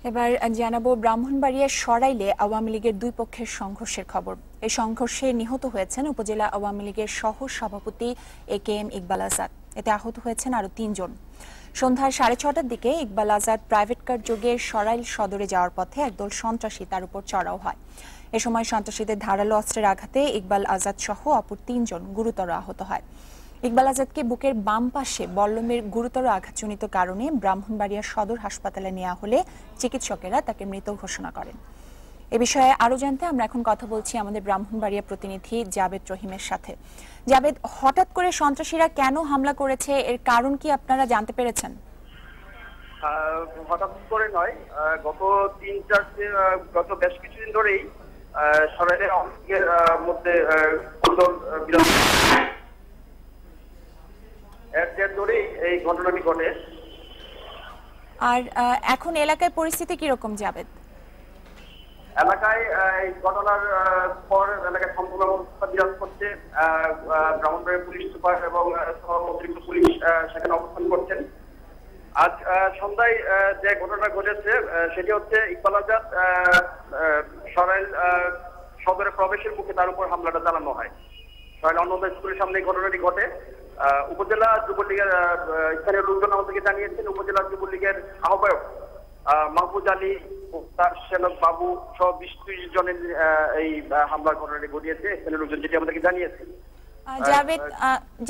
এবার জানাবো ব্রাহ্মণবাড়িয়ার সরাইলে আওয়ামী লীগের দুই পক্ষের সংঘর্ষের খবর। এই সংঘর্ষে নিহত হয়েছেন উপজেলা আওয়ামী লীগের সহ সভাপতি AKM ইকবাল আজাদ। এতে আহত হয়েছেন আরো ৩ জন। সন্ধ্যা 6:30টার দিকে ইকবাল আজাদ প্রাইভেট কার যোগে সরাইল সদরে যাওয়ার পথে একদল সন্ত্রাসী তার উপর চড়াও হয়। এ সময় সন্ত্রাসীদের ধারালো অস্ত্রের আঘাতে ইকবাল আজাদ সহ অপর ৩ জন গুরুতর আহত হয়। ইকবাল আজাদকে বুকের বাম পাশে বল্লমের গুরুতর আঘাতজনিত কারণে ব্রাহ্মণবাড়িয়া সদর হাসপাতালে নেওয়া হলে চিকিৎসকেরা তাকে মৃত ঘোষণা করেন। এ বিষয়ে আরো জানতে আমরা এখন কথা বলছি আমাদের ব্রাহ্মণবাড়িয়া প্রতিনিধি জাবেদ রহিমের সাথে। জাবেদ, হঠাৎ করে সন্ত্রাসীরা কেন হামলা করেছে, এর কারণ কি আপনারা জানতে পেরেছেন? হঠাৎ করে নয়, গত বেশ কিছুদিন ধরেই সরাইলের অনেকের মধ্যে এই ঘটনাটি ঘটে। আর এখন এলাকায় পরিস্থিতি কিরকম জাবেদ? এলাকায় এই ঘটনার পর এলাকায় সম্পূর্ণ অবস্থা বিরাজ করছে। ব্রাহ্মণবাড়িয়া পুলিশ সুপার এবং অতিরিক্ত পুলিশ সেখানে অবস্থান করছেন। আজ সন্ধ্যায় যে ঘটনা ঘটেছে সেটি হচ্ছে ইকবাল আজাদ সরাইল সদরে প্রবেশের মুখে তার উপর হামলাটা চালানো হয়। সরাইল অন্নদা স্কুলের সামনে এই ঘটনাটি ঘটে। উপজেলা যুবলীগের স্থানীয় লোকজন আমাদেরকে জানিয়েছেন উপজেলা যুবলীগের আহ্বায়ক মাহফুজ আলী, তার সেনক বাবু সহ 20-30 জনের এই হামলার ঘটনাটি ঘটিয়েছে স্থানীয় লোকজন, যেটি আমাদেরকে জানিয়েছেন।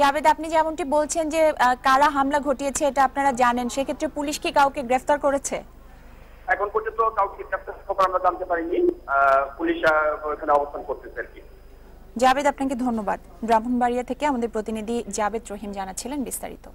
জাবেদ, আপনি যেমনটি বলছেন যে কারা হামলা ঘটিয়েছে এটা আপনারা জানেন, সেক্ষেত্রে পুলিশ কি কাউকে গ্রেফতার করেছে? এখন পর্যন্ত কাউকে গ্রেফতার করা আমরা জানতে পারিনি। পুলিশ ওখানে অবস্থান করতেছে আর কি। জাবেদ, আপনাকে ধন্যবাদ। ব্রাহ্মণবাড়িয়া থেকে আমাদের প্রতিনিধি জাবেদ রহিম জানাচ্ছিলেন বিস্তারিত।